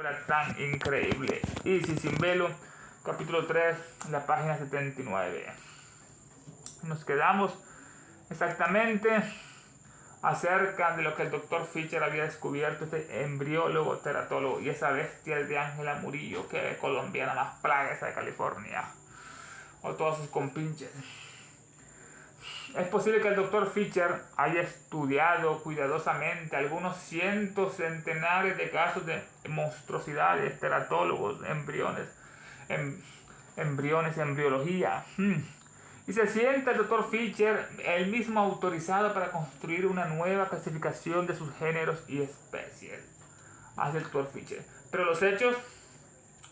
era tan increíble. Isis sin velo, capítulo 3, la página 79. Nos quedamos exactamente acerca de lo que el Dr. Fisher había descubierto, este embriólogo teratólogo y esa bestia de Ángela Murillo, que es colombiana más plaga esa de California, o todos sus compinches. Es posible que el Dr. Fisher haya estudiado cuidadosamente algunos centenares de casos de monstruosidades, teratólogos, embriones, embriología. Y se sienta el Dr. Fisher el mismo autorizado para construir una nueva clasificación de sus géneros y especies. Hace el Dr. Fisher. Pero los hechos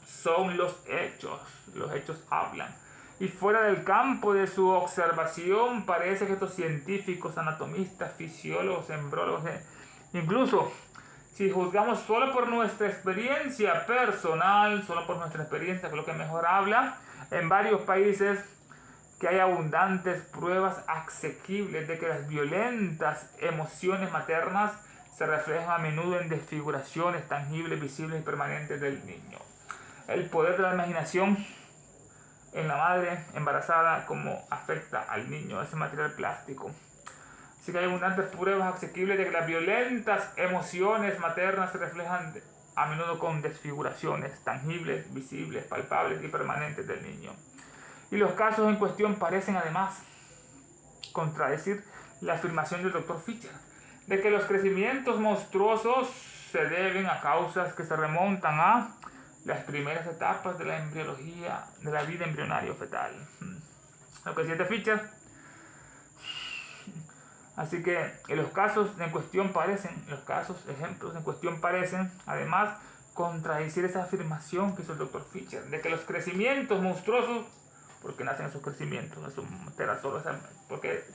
son los hechos hablan. Y fuera del campo de su observación parece que estos científicos, anatomistas, fisiólogos, embriólogos, incluso si juzgamos solo por nuestra experiencia personal, solo por nuestra experiencia, que es lo que mejor habla, en varios países que hay abundantes pruebas asequibles de que las violentas emociones maternas se reflejan a menudo en desfiguraciones tangibles, visibles y permanentes del niño. El poder de la imaginación en la madre embarazada, como afecta al niño, ese material plástico. Así que hay abundantes pruebas asequibles de que las violentas emociones maternas se reflejan a menudo con desfiguraciones tangibles, visibles, palpables y permanentes del niño. Y los casos en cuestión parecen además contradecir la afirmación del Dr. Fisher de que los crecimientos monstruosos se deben a causas que se remontan a las primeras etapas de la embriología, de la vida embrionaria fetal. Lo que dice Fisher. Así que los casos en cuestión parecen, ejemplos en cuestión parecen, además, contradecir esa afirmación que hizo el Dr. Fisher de que los crecimientos monstruosos, porque nacen esos crecimientos, esos teratólogos, porque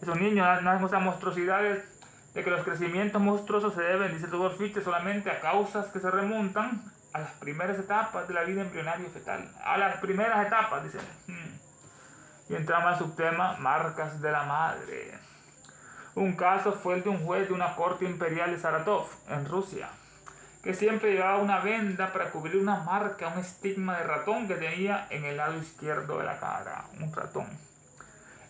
esos niños nacen esas monstruosidades, de que los crecimientos monstruosos se deben, dice el Dr. Fisher, solamente a causas que se remontan a las primeras etapas de la vida embrionaria fetal. A las primeras etapas, dice. Y entramos al subtema marcas de la madre. Un caso fue el de un juez de una corte imperial de Saratov, en Rusia, que siempre llevaba una venda para cubrir una marca, un estigma de ratón que tenía en el lado izquierdo de la cara. Un ratón.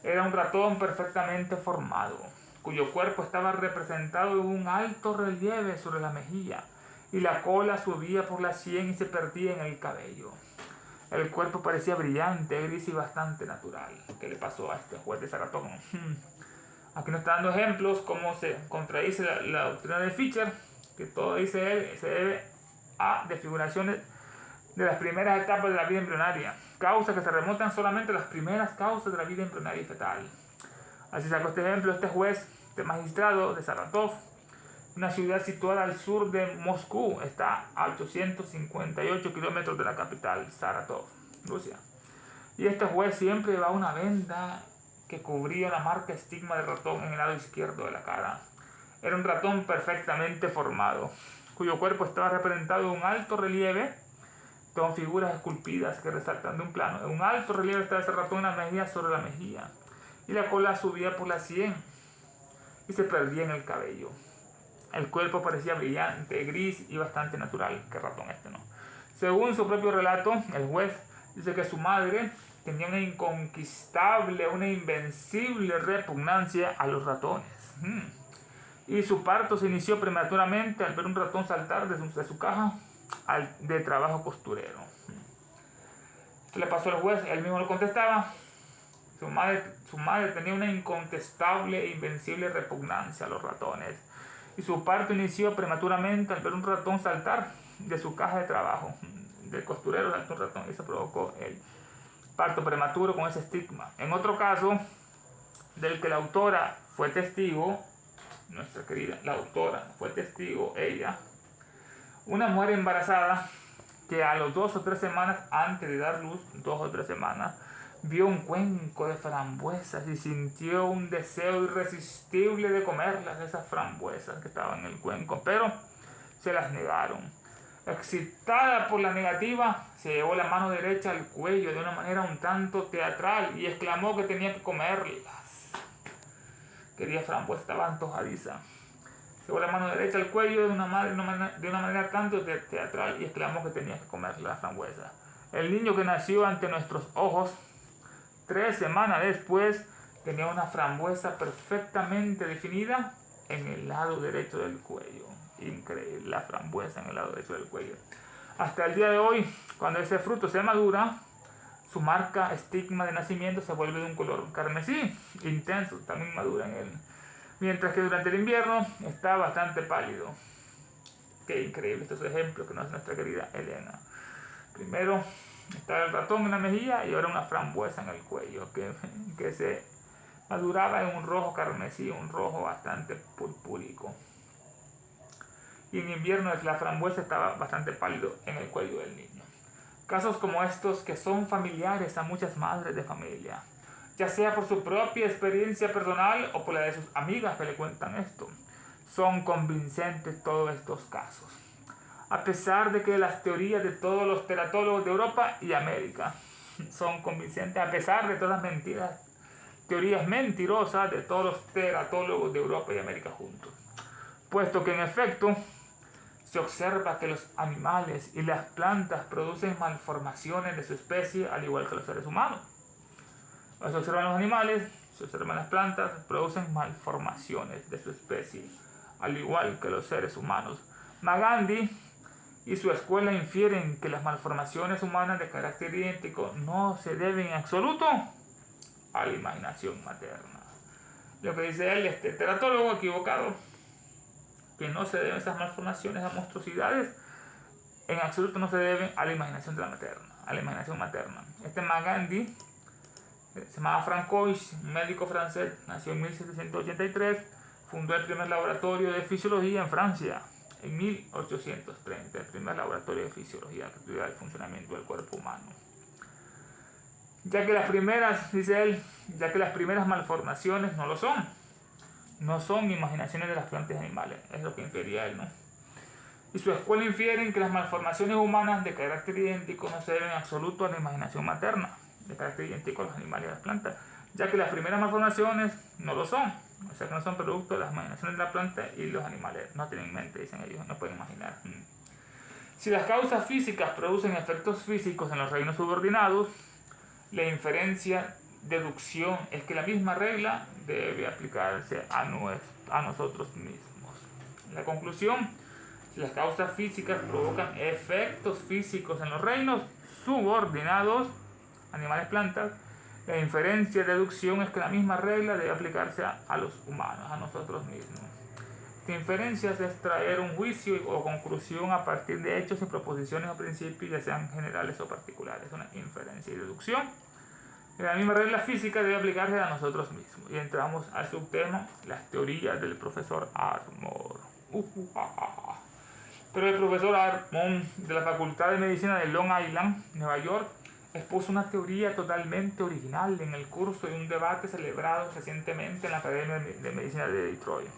Era un ratón perfectamente formado, cuyo cuerpo estaba representado en un alto relieve sobre la mejilla, y la cola subía por la sien y se perdía en el cabello. El cuerpo parecía brillante, gris y bastante natural. ¿Qué le pasó a este juez de Saratov? Aquí nos está dando ejemplos cómo se contradice la doctrina de Fisher, que todo, dice él, se debe a desfiguraciones de las primeras etapas de la vida embrionaria, causas que se remontan solamente a las primeras causas de la vida embrionaria y fetal. Así sacó este ejemplo este juez, este magistrado de Saratov, una ciudad situada al sur de Moscú, está a 858 kilómetros de la capital, Saratov, Rusia. Y este juez siempre llevaba una venda que cubría la marca estigma de ratón en el lado izquierdo de la cara. Era un ratón perfectamente formado, cuyo cuerpo estaba representado en un alto relieve con figuras esculpidas que resaltan de un plano. En un alto relieve estaba ese ratón en la mejilla, sobre la mejilla, y la cola subía por la sien y se perdía en el cabello. El cuerpo parecía brillante, gris y bastante natural. Qué ratón este, ¿no? Según su propio relato, el juez dice que su madre tenía una inconquistable, una invencible repugnancia a los ratones. Y su parto se inició prematuramente al ver un ratón saltar de su caja de trabajo costurero. ¿Qué le pasó al juez? Él mismo lo contestaba. Su madre tenía una incontestable e invencible repugnancia a los ratones. Y su parto inició prematuramente al ver un ratón saltar de su caja de trabajo. Del costurero saltó un ratón y se provocó el parto prematuro con ese estigma. En otro caso, del que la autora fue testigo, nuestra querida, la autora fue testigo, ella, una mujer embarazada que a los 2 o 3 semanas antes de dar luz, 2 o 3 semanas, vio un cuenco de frambuesas y sintió un deseo irresistible de comerlas, esas frambuesas que estaban en el cuenco, pero se las negaron. Excitada por la negativa, se llevó la mano derecha al cuello de una manera un tanto teatral y exclamó que tenía que comerlas. Quería frambuesa, estaba antojadiza. Llevó la mano derecha al cuello de una manera tanto teatral y exclamó que tenía que comer la frambuesa. El niño que nació ante nuestros ojos 3 semanas después tenía una frambuesa perfectamente definida en el lado derecho del cuello. Increíble, la frambuesa en el lado derecho del cuello. Hasta el día de hoy, cuando ese fruto se madura, su marca estigma de nacimiento se vuelve de un color carmesí intenso, también madura en él. Mientras que durante el invierno está bastante pálido. Qué increíble estos ejemplos que nos hace nuestra querida Elena. Primero está el ratón en la mejilla y ahora una frambuesa en el cuello que se maduraba en un rojo carmesí, un rojo bastante purpúrico. Y en invierno la frambuesa estaba bastante pálido en el cuello del niño. Casos como estos que son familiares a muchas madres de familia, ya sea por su propia experiencia personal o por la de sus amigas que le cuentan esto. Son convincentes todos estos casos. A pesar de que las teorías de todos los teratólogos de Europa y América son convincentes, a pesar de todas las mentiras, teorías mentirosas de todos los teratólogos de Europa y América juntos. Puesto que en efecto se observa que los animales y las plantas producen malformaciones de su especie al igual que los seres humanos. Se observan los animales, se observan las plantas, producen malformaciones de su especie, al igual que los seres humanos. Magandhi y su escuela infieren que las malformaciones humanas de carácter idéntico no se deben en absoluto a la imaginación materna. Lo que dice él, este teratólogo equivocado, que no se deben esas malformaciones, a monstruosidades, en absoluto no se deben a la imaginación de la materna, a la imaginación materna. Este Magandhi se llamaba Francois, un médico francés, nació en 1783, fundó el primer laboratorio de fisiología en Francia en 1830, el primer laboratorio de fisiología que estudiaba el funcionamiento del cuerpo humano. Ya que las primeras, dice él, ya que las primeras malformaciones no lo son, no son imaginaciones de las plantas y animales, es lo que infería él, ¿no? Y su escuela infieren que las malformaciones humanas de carácter idéntico no se deben en absoluto a la imaginación materna, de carácter idéntico a los animales y las plantas, ya que las primeras malformaciones no lo son, o sea que no son producto de las imaginaciones de la planta y los animales, no tienen mente, dicen ellos, no pueden imaginar. Si las causas físicas producen efectos físicos en los reinos subordinados, la inferencia deducción es que la misma regla debe aplicarse a nosotros mismos. La conclusión, si las causas físicas provocan efectos físicos en los reinos subordinados, animales, plantas, la inferencia deducción es que la misma regla debe aplicarse a los humanos, a nosotros mismos. Esta inferencia es extraer un juicio o conclusión a partir de hechos y proposiciones o principios, ya sean generales o particulares. Una inferencia y deducción. La misma regla física debe aplicarse a nosotros mismos. Y entramos al subtema, las teorías del profesor Armour. Pero el profesor Armour, de la Facultad de Medicina de Long Island, Nueva York, expuso una teoría totalmente original en el curso de un debate celebrado recientemente en la Academia de Medicina de Detroit.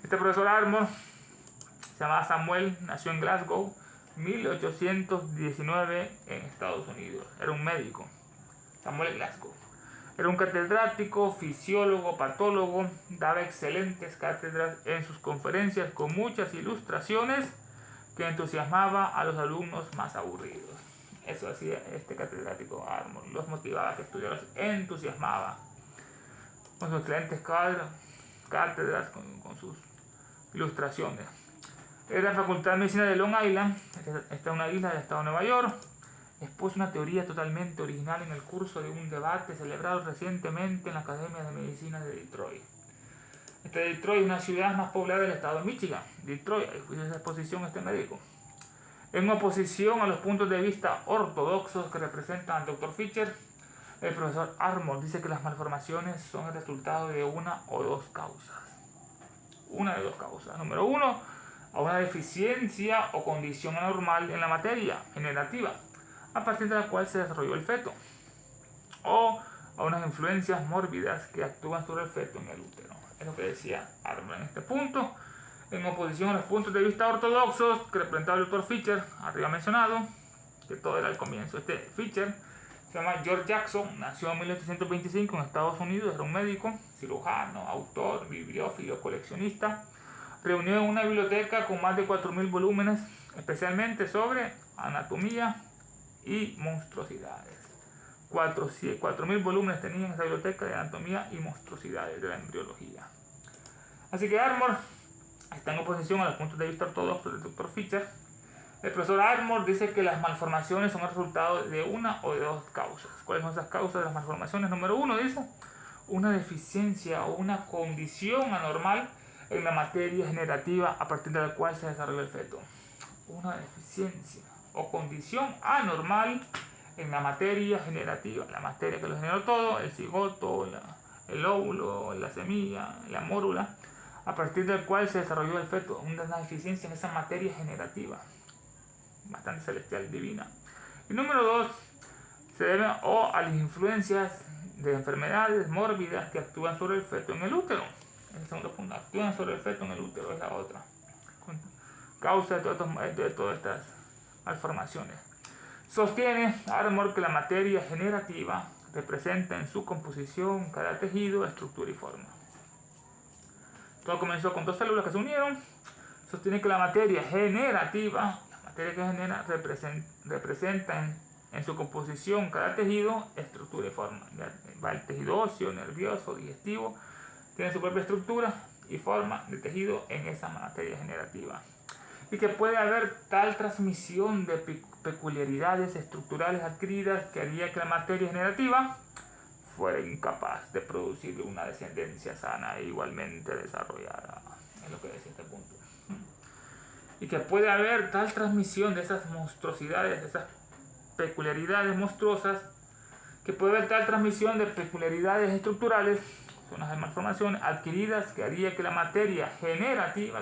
Este profesor Armour se llamaba Samuel, nació en Glasgow, 1819 en Estados Unidos. Era un médico. Samuel Glasgow. Era un catedrático, fisiólogo, patólogo, daba excelentes cátedras en sus conferencias con muchas ilustraciones que entusiasmaba a los alumnos más aburridos. Eso hacía este catedrático Armour, los motivaba a que estudiaran, los entusiasmaba con sus excelentes cátedras, con sus ilustraciones. Era la Facultad de Medicina de Long Island, esta es una isla del estado de Nueva York. Expuso una teoría totalmente original en el curso de un debate celebrado recientemente en la Academia de Medicina de Detroit. Detroit es una ciudad más poblada del estado de Michigan. Detroit, ahí fue esa exposición este médico. En oposición a los puntos de vista ortodoxos que representan al Dr. Fischer, el profesor Armour dice que las malformaciones son el resultado de una o dos causas. Una de dos causas. Número uno, a una deficiencia o condición anormal en la materia generativa, a partir de la cual se desarrolló el feto, o a unas influencias mórbidas que actúan sobre el feto en el útero. Es lo que decía Armour en este punto, en oposición a los puntos de vista ortodoxos que representaba el Dr. Fischer, arriba mencionado, que todo era el comienzo. Este Fischer se llama George Jackson, nació en 1825 en Estados Unidos, era un médico, cirujano, autor, bibliófilo, coleccionista. reunió en una biblioteca con más de 4.000 volúmenes, especialmente sobre anatomía y monstruosidades. 4.000 volúmenes tenía en esa biblioteca de anatomía y monstruosidades de la embriología. Así que Ardmore está en oposición a los puntos de vista ortodoxos del Dr. Fischer. El profesor Ardmore dice que las malformaciones son el resultado de una o de dos causas. ¿Cuáles son esas causas de las malformaciones? Número 1, dice, una deficiencia o una condición anormal en la materia generativa a partir de la cual se desarrolla el feto. Una deficiencia o condición anormal en la materia generativa, la materia que lo generó todo, el cigoto, el óvulo, la semilla, la mórula, a partir del cual se desarrolló el feto. Una deficiencia en esa materia generativa, bastante celestial, divina. Y número 2, se debe a las influencias de enfermedades mórbidas que actúan sobre el feto en el útero. Es el segundo punto, actúan sobre el feto en el útero, es la otra causa de todas estas malformaciones. Sostiene Ardmore que la materia generativa representa en su composición cada tejido, estructura y forma. Todo comenzó con dos células que se unieron. Sostiene que la materia generativa, la materia que genera, representa en su composición cada tejido, estructura y forma. Ya va el tejido óseo, nervioso, digestivo, tiene su propia estructura y forma de tejido en esa materia generativa. Y que puede haber tal transmisión de peculiaridades estructurales adquiridas que haría que la materia generativa fuera incapaz de producir una descendencia sana e igualmente desarrollada. Es lo que decía este punto. Y que puede haber tal transmisión de esas monstruosidades, de esas peculiaridades monstruosas, que puede haber tal transmisión de peculiaridades estructurales, son las malformaciones adquiridas, que haría que la materia generativa,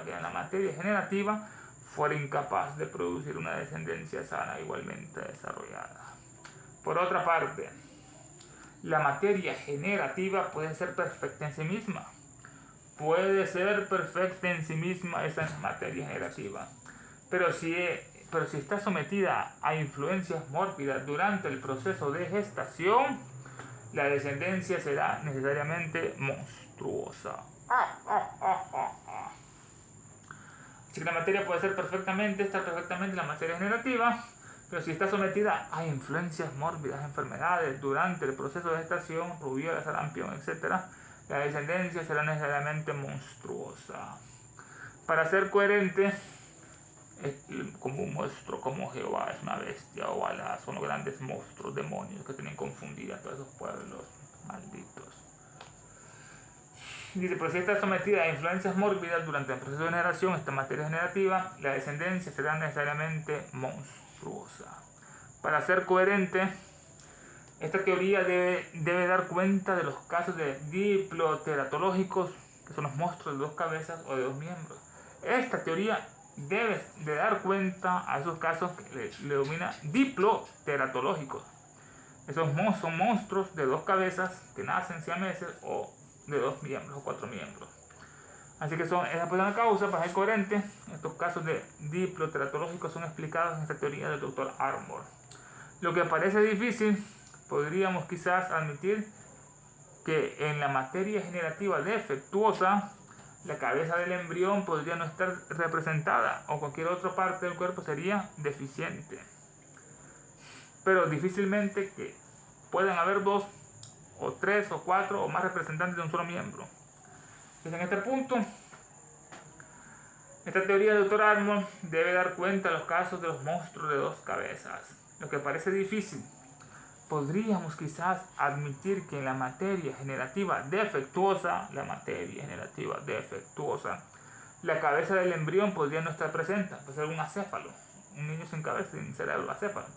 fuera incapaz de producir una descendencia sana igualmente desarrollada. Por otra parte, la materia generativa puede ser perfecta en sí misma. Puede ser perfecta en sí misma esa materia generativa. Pero si está sometida a influencias mórbidas durante el proceso de gestación, la descendencia será necesariamente monstruosa. Así que la materia puede estar perfectamente la materia generativa, pero si está sometida a influencias mórbidas, enfermedades durante el proceso de gestación, rubiola, sarampión, etc., la descendencia será necesariamente monstruosa. Para ser coherente, como un monstruo, como Jehová es una bestia, o Alá son los grandes monstruos, demonios que tienen confundidas a todos esos pueblos malditos. Dice, pero si está sometida a influencias mórbidas durante el proceso de generación, esta materia generativa, la descendencia será necesariamente monstruosa. Para ser coherente, esta teoría debe dar cuenta de los casos de diploteratológicos, que son los monstruos de dos cabezas o de dos miembros. Esta teoría debe de dar cuenta a esos casos que le denomina diploteratológicos. Esos son monstruos de dos cabezas que nacen siameses o de dos miembros o cuatro miembros. Así que esa pues una causa para ser coherente. Estos casos de diploteratológicos son explicados en esta teoría del Dr. Ardmore. Lo que parece difícil, podríamos quizás admitir que en la materia generativa defectuosa, la cabeza del embrión podría no estar representada o cualquier otra parte del cuerpo sería deficiente. Pero difícilmente que puedan haber dos o tres o cuatro o más representantes de un solo miembro. Entonces, en este punto, esta teoría del Dr. Ardmore debe dar cuenta de los casos de los monstruos de dos cabezas. Lo que parece difícil, podríamos quizás admitir que en la materia generativa defectuosa, la cabeza del embrión podría no estar presente, puede ser un acéfalo, un niño sin cabeza, sin cerebro, acéfalo.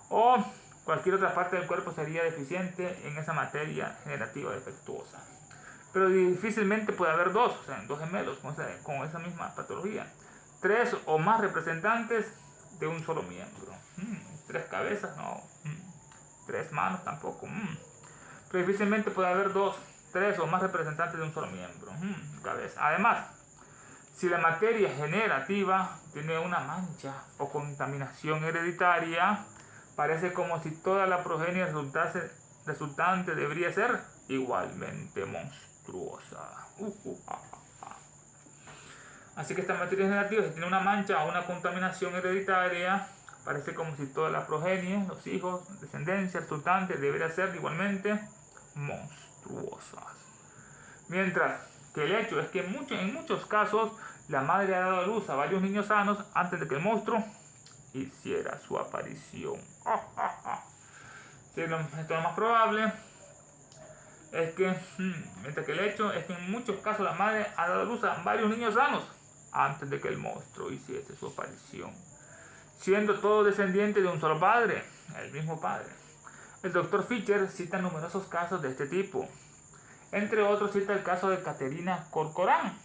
O cualquier otra parte del cuerpo sería deficiente en esa materia generativa defectuosa. Pero difícilmente puede haber dos gemelos con esa misma patología. Tres o más representantes de un solo miembro. Tres cabezas, no. Tres manos tampoco. Pero difícilmente puede haber dos, tres o más representantes de un solo miembro. Cabeza. Además, si la materia generativa tiene una mancha o contaminación hereditaria, parece como si toda la progenie resultante debería ser igualmente monstruosa. Así que esta materia generativa, si tiene una mancha o una contaminación hereditaria, parece como si toda la progenie, los hijos, descendencia, resultante, debería ser igualmente monstruosas. Mientras que el hecho es que en muchos casos la madre ha dado a luz a varios niños sanos antes de que el monstruo hiciera su aparición. Sí, esto es lo más probable. Es que, mientras que el hecho es que en muchos casos la madre ha dado a luz a varios niños sanos antes de que el monstruo hiciese su aparición, siendo todos descendientes de un solo padre, el mismo padre. El Dr. Fischer cita numerosos casos de este tipo. Entre otros cita el caso de Caterina Corcoran,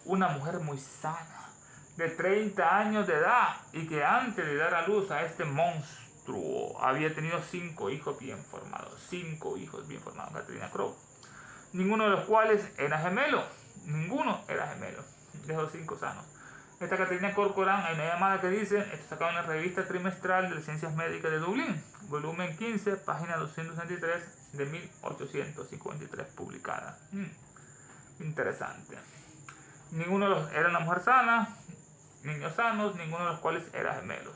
una mujer muy sana, de 30 años de edad, y que antes de dar a luz a este monstruo había tenido 5 hijos bien formados. 5 hijos bien formados, Caterina Crow. Ninguno de los cuales era gemelo. Ninguno era gemelo, de esos 5 sanos. Esta Caterina Corcoran, hay una llamada que dice, esto sacado en la revista trimestral de Ciencias Médicas de Dublín, volumen 15, página 263 de 1853 publicada. Interesante. Ninguno de los era una mujer sana, niños sanos, ninguno de los cuales era gemelos.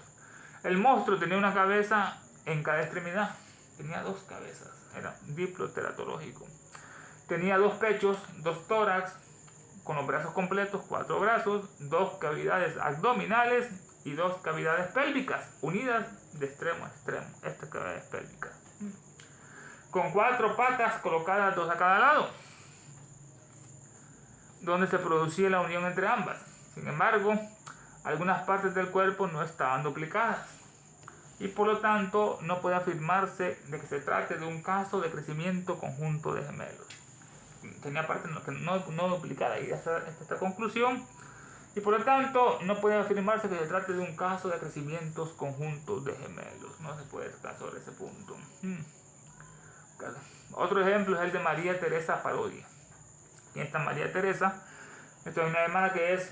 El monstruo tenía una cabeza en cada extremidad, tenía 2 cabezas, era diploteratológico. Tenía 2 pechos, 2 tórax, con los brazos completos, 4 brazos, 2 cavidades abdominales y 2 cavidades pélvicas, unidas de extremo a extremo, estas cavidades pélvicas. Con 4 patas colocadas 2 a cada lado, donde se producía la unión entre ambas. Sin embargo, algunas partes del cuerpo no estaban duplicadas y por lo tanto no puede afirmarse de que se trate de un caso de crecimiento conjunto de gemelos. Tenía partes no duplicadas y esta conclusión, y por lo tanto no puede afirmarse que se trate de un caso de crecimientos conjuntos de gemelos. No se puede tratar sobre ese punto. Otro ejemplo es el de María Teresa Parodi. Y esta María Teresa, esto es una llamada que es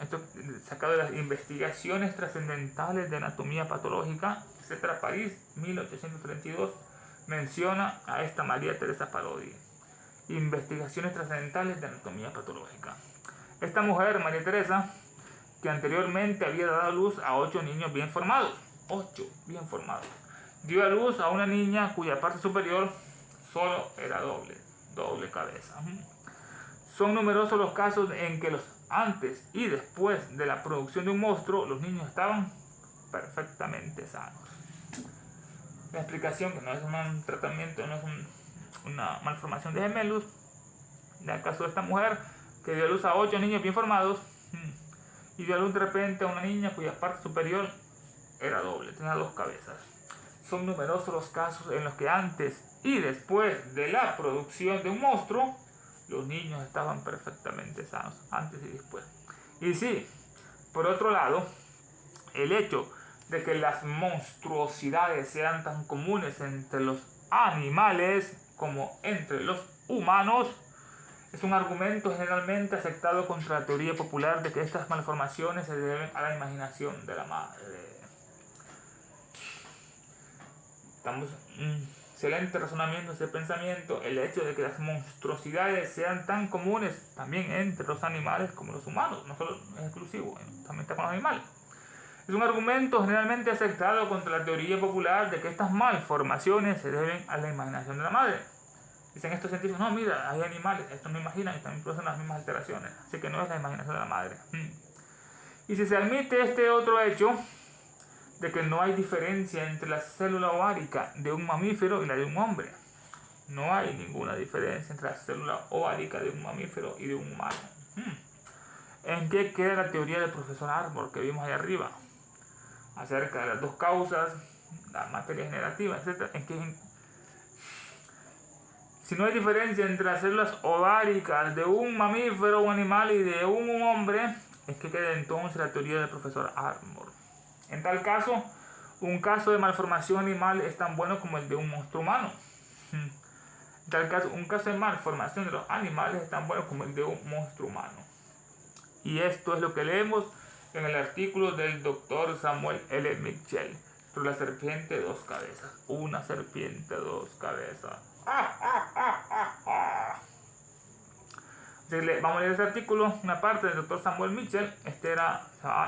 esto sacado de las investigaciones trascendentales de anatomía patológica, etc. París, 1832, menciona a esta María Teresa Parodi. Investigaciones trascendentales de anatomía patológica. Esta mujer, María Teresa, que anteriormente había dado a luz a 8 niños bien formados, 8 bien formados, dio a luz a una niña cuya parte superior solo era doble cabeza. Son numerosos los casos en que los antes y después de la producción de un monstruo, los niños estaban perfectamente sanos. La explicación, que no es un tratamiento, no es una malformación de gemelos, en el caso de esta mujer que dio a luz a 8 niños bien formados y dio a luz de repente a una niña cuya parte superior era doble, tenía 2 cabezas. Son numerosos los casos en los que antes y después de la producción de un monstruo, los niños estaban perfectamente sanos, antes y después. Y sí, por otro lado, el hecho de que las monstruosidades sean tan comunes entre los animales como entre los humanos es un argumento generalmente aceptado contra la teoría popular de que estas malformaciones se deben a la imaginación de la madre. Estamos excelente razonamiento, ese pensamiento, el hecho de que las monstruosidades sean tan comunes también entre los animales como los humanos, no solo es exclusivo, también está con los animales. Es un argumento generalmente aceptado contra la teoría popular de que estas malformaciones se deben a la imaginación de la madre. Dicen estos científicos, no, mira, hay animales, estos no imaginan y también producen las mismas alteraciones, así que no es la imaginación de la madre. Y si se admite este otro hecho, de que no hay diferencia entre la célula ovárica de un mamífero y la de un hombre. No hay ninguna diferencia entre la célula ovárica de un mamífero y de un humano. ¿En qué queda la teoría del profesor Armour que vimos ahí arriba? Acerca de las 2 causas, la materia generativa, etc. Si no hay diferencia entre las células ováricas de un mamífero o animal y de un hombre, es que queda entonces la teoría del profesor Armour. En tal caso, un caso de malformación animal es tan bueno como el de un monstruo humano. En tal caso, un caso de malformación de los animales es tan bueno como el de un monstruo humano. Y esto es lo que leemos en el artículo del Dr. Samuel L. Mitchell sobre la serpiente de 2 cabezas. Una serpiente de 2 cabezas. Vamos a leer ese artículo, una parte del doctor Samuel Mitchell.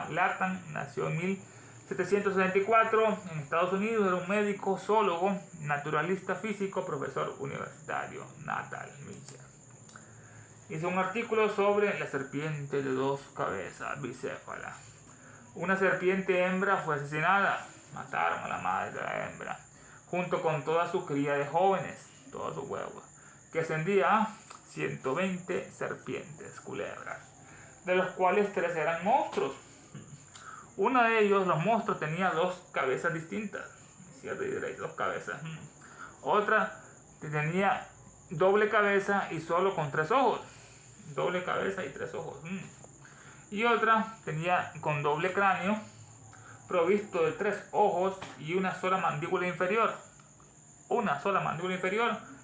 Latham, nació en 1774 en Estados Unidos, era un médico, zoólogo, naturalista físico, profesor universitario. Nathal Mitchell hizo un artículo sobre la serpiente de 2 cabezas, bicéfala. Una serpiente hembra fue asesinada, mataron a la madre de la hembra, junto con toda su cría de jóvenes, todos sus huevos, que ascendía a 120 serpientes, culebras, de los cuales 3 eran monstruos. Uno de ellos, los monstruos, tenía 2 cabezas distintas, izquierda y derecha, 2 cabezas. Otra tenía doble cabeza y solo con 3 ojos, doble cabeza y 3 ojos. Y otra tenía con doble cráneo, provisto de 3 ojos y una sola mandíbula inferior.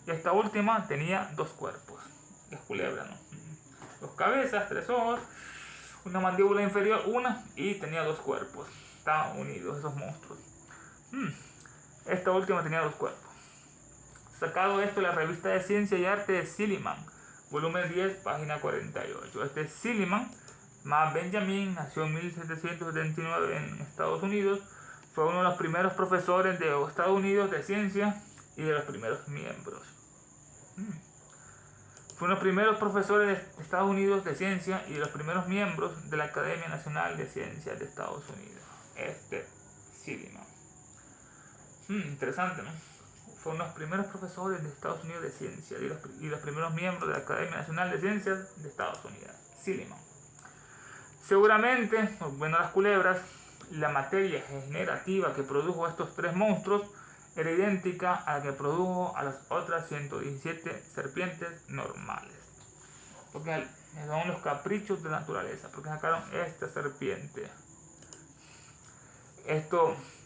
Y esta última tenía 2 cuerpos. Las culebras, ¿no? 2 cabezas, 3 ojos, una mandíbula inferior, y tenía 2 cuerpos. Estaban unidos esos monstruos. Esta última tenía 2 cuerpos. Sacado esto de la revista de Ciencia y Arte de Silliman, volumen 10, página 48. Este Silliman, más Benjamin, nació en 1779 en Estados Unidos. Fue uno de los primeros profesores de Estados Unidos de ciencia y de los primeros miembros. Fue uno de los primeros profesores de Estados Unidos de ciencia y de los primeros miembros de la Academia Nacional de Ciencias de Estados Unidos. Silliman. Interesante, ¿no? Fue uno de los primeros profesores de Estados Unidos de ciencia y los primeros miembros de la Academia Nacional de Ciencias de Estados Unidos. Silliman. Seguramente, volviendo a las culebras, la materia generativa que produjo a estos 3 monstruos era idéntica a la que produjo a las otras 117 serpientes normales. Porque son los caprichos de la naturaleza, porque sacaron esta serpiente.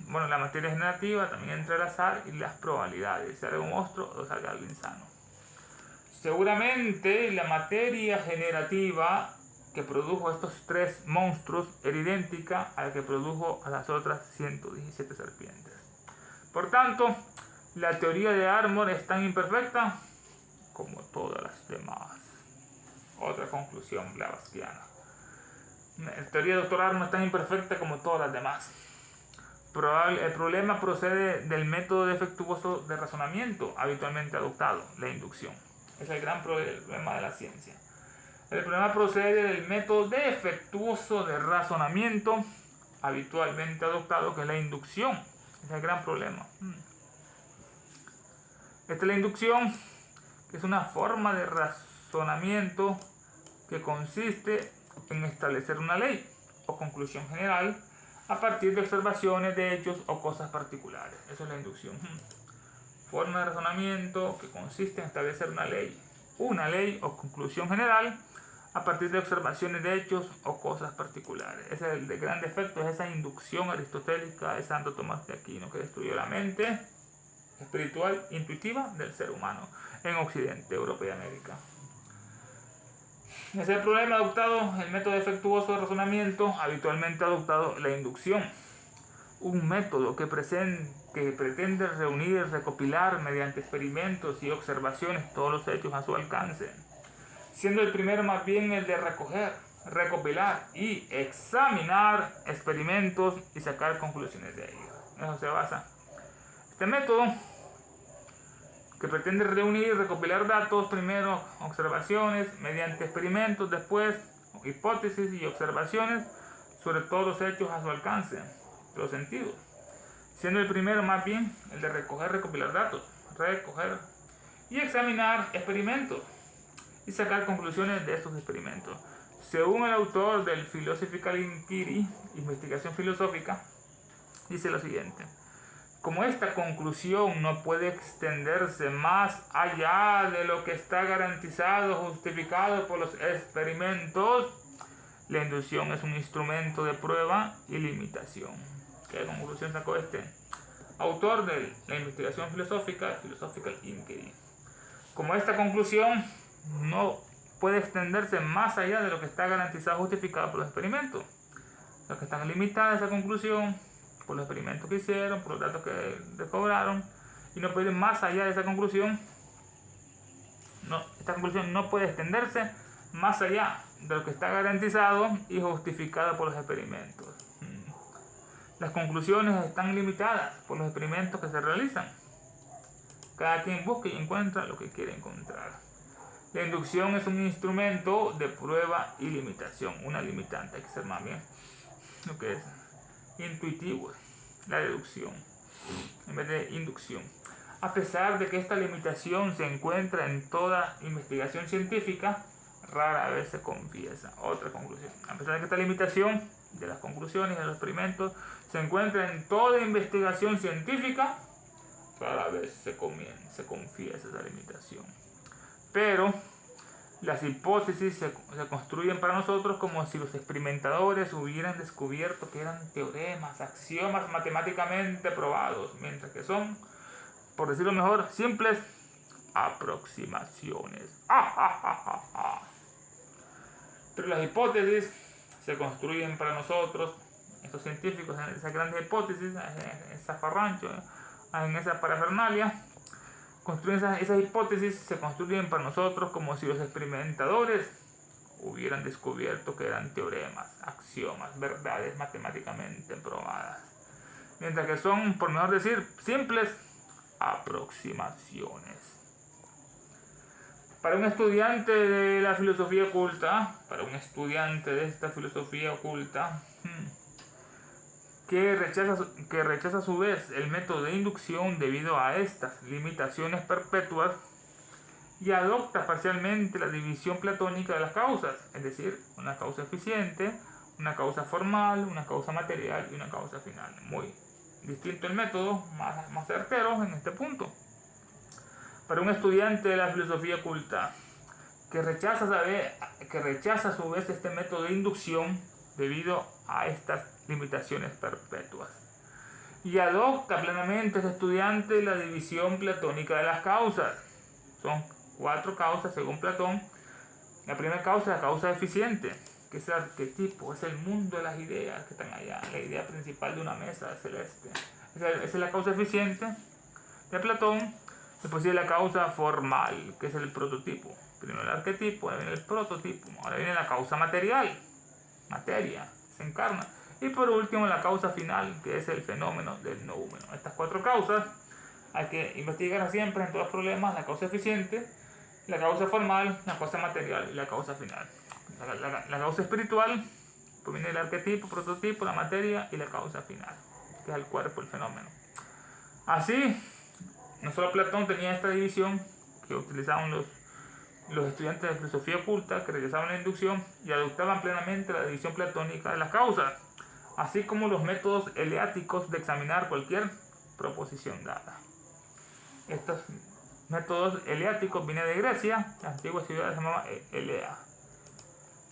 La materia generativa también entra el azar y las probabilidades, si sale un monstruo o salga alguien sano. Seguramente la materia generativa que produjo a estos 3 monstruos era idéntica a la que produjo a las otras 117 serpientes. Por tanto, la teoría de Armour es tan imperfecta como todas las demás. Otra conclusión blavatskiana. La teoría del Dr. Armour es tan imperfecta como todas las demás. El problema procede del método defectuoso de razonamiento habitualmente adoptado, la inducción. Es el gran problema de la ciencia. El problema procede del método defectuoso de razonamiento habitualmente adoptado, que es la inducción. Es el gran problema. Esta es la inducción, que es una forma de razonamiento que consiste en establecer una ley o conclusión general a partir de observaciones de hechos o cosas particulares. Eso es la inducción. Forma de razonamiento que consiste en establecer una ley o conclusión general a partir de observaciones de hechos o cosas particulares. Ese es el gran defecto, es esa inducción aristotélica de Santo Tomás de Aquino, que destruyó la mente espiritual intuitiva del ser humano en Occidente, Europa y América. Ese es el problema adoptado, el método defectuoso de razonamiento, habitualmente adoptado la inducción. Un método que pretende reunir y recopilar mediante experimentos y observaciones todos los hechos a su alcance, siendo el primero más bien el de recopilar y examinar experimentos y sacar conclusiones de ellos. En eso se basa este método, que pretende reunir y recopilar datos, primero observaciones, mediante experimentos, después hipótesis y observaciones sobre todos los hechos a su alcance, de los sentidos, siendo el primero más bien el de recopilar datos, recoger y examinar experimentos y sacar conclusiones de estos experimentos. Según el autor del Philosophical Inquiry, investigación filosófica, dice lo siguiente: como esta conclusión no puede extenderse más allá de lo que está garantizado o justificado por los experimentos, la inducción es un instrumento de prueba y limitación. ¿Qué conclusión sacó este autor de la investigación filosófica, Philosophical Inquiry? Como esta conclusión no puede extenderse más allá de lo que está garantizado o justificado por los experimentos, los que están limitadas a esa conclusión por los experimentos que hicieron, por los datos que recobraron, y no puede ir más allá de esa conclusión. Esta conclusión no puede extenderse más allá de lo que está garantizado y justificado por los experimentos. Las conclusiones están limitadas por los experimentos que se realizan. Cada quien busca y encuentra lo que quiere encontrar. La inducción es un instrumento de prueba y limitación, una limitante, hay que ser más bien lo que es intuitivo, la deducción en vez de inducción. A pesar de que esta limitación se encuentra en toda investigación científica, rara vez se confiesa. Otra conclusión. A pesar de que esta limitación de las conclusiones y de los experimentos se encuentra en toda investigación científica, rara vez se confiesa esa limitación. Pero las hipótesis se construyen para nosotros como si los experimentadores hubieran descubierto que eran teoremas, axiomas matemáticamente probados, mientras que son, por decirlo mejor, simples aproximaciones. Pero las hipótesis se construyen para nosotros, estos científicos, en esas grandes hipótesis, en ese zafarrancho, en esa parafernalia, construyen esas hipótesis, se construyen para nosotros como si los experimentadores hubieran descubierto que eran teoremas, axiomas, verdades matemáticamente probadas, mientras que son, por mejor decir, simples aproximaciones. Para un estudiante de la filosofía oculta, para un estudiante de esta filosofía oculta, que rechaza a su vez el método de inducción debido a estas limitaciones perpetuas y adopta parcialmente la división platónica de las causas, es decir, una causa eficiente, una causa formal, una causa material y una causa final. Muy distinto el método, más certero en este punto. Para un estudiante de la filosofía oculta que rechaza a su vez este método de inducción debido a estas limitaciones perpetuas y adopta plenamente ese estudiante la división platónica de las causas. Son 4 causas según Platón. La primera causa es la causa eficiente, que es el arquetipo, es el mundo de las ideas que están allá, la idea principal de una mesa celeste. Esa es la causa eficiente de Platón. Después sigue la causa formal, que es el prototipo. Primero el arquetipo, ahora viene el prototipo, ahora viene la causa material, materia, se encarna. Y por último la causa final, que es el fenómeno del noúmeno. Estas 4 causas hay que investigar siempre en todos los problemas: la causa eficiente, la causa formal, la causa material y la causa final. La causa espiritual proviene del arquetipo, prototipo, la materia y la causa final, que es el cuerpo, el fenómeno. Así, no solo Platón tenía esta división que utilizaban los estudiantes de filosofía oculta, que rechazaban la inducción y adoptaban plenamente la división platónica de las causas, así como los métodos eleáticos de examinar cualquier proposición dada. Estos métodos eleáticos vienen de Grecia, la antigua ciudad se llamaba Elea.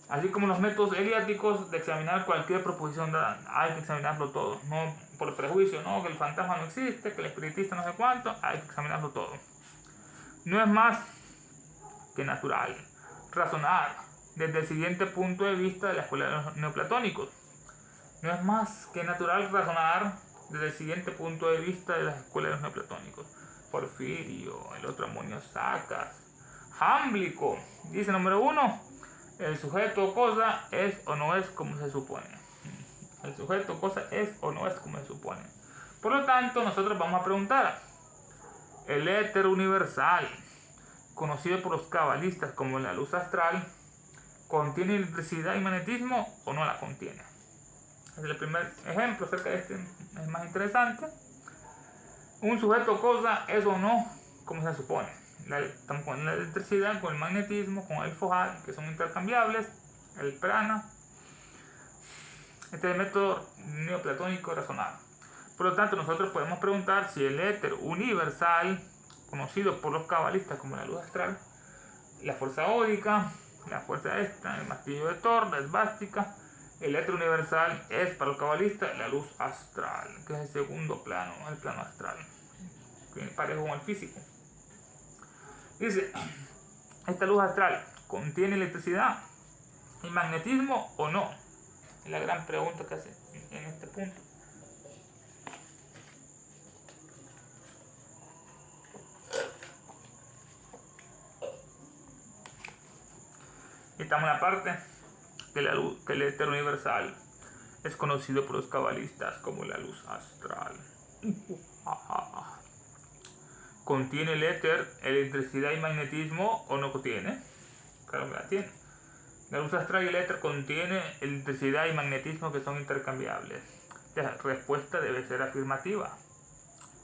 Así como los métodos eleáticos de examinar cualquier proposición dada, hay que examinarlo todo, no por prejuicio, no, que el fantasma no existe, que el espiritista no sé cuánto, hay que examinarlo todo. No es más que natural razonar desde el siguiente punto de vista de la escuela de los neoplatónicos. No es más que natural razonar desde el siguiente punto de vista de la escuela de los neoplatónicos. Porfirio, el otro Amonio Sacas, Jámblico, dice número 1, el sujeto o cosa es o no es como se supone. El sujeto o cosa es o no es como se supone. Por lo tanto, nosotros vamos a preguntar: ¿el éter universal, conocido por los cabalistas como la luz astral, contiene electricidad y magnetismo o no la contiene? Es el primer ejemplo acerca de este, es más interesante. Un sujeto o cosa es o no como se supone. Estamos con la electricidad, con el magnetismo, con el fohal, que son intercambiables, el prana. Este es el método neoplatónico de razonar. Por lo tanto, nosotros podemos preguntar si el éter universal, conocido por los cabalistas como la luz astral, la fuerza ódica, la fuerza esta, el martillo de Thor, la esvástica, el éter universal es para los cabalistas la luz astral, que es el segundo plano, el plano astral, que es parejo con el físico. Dice, ¿esta luz astral contiene electricidad y magnetismo o no? Es la gran pregunta que hace en este punto. Citamos la parte que el éter universal es conocido por los cabalistas como la luz astral. ¿Contiene el éter electricidad y magnetismo o no contiene? Claro que la tiene. La luz astral y el éter contiene electricidad y magnetismo que son intercambiables. La respuesta debe ser afirmativa,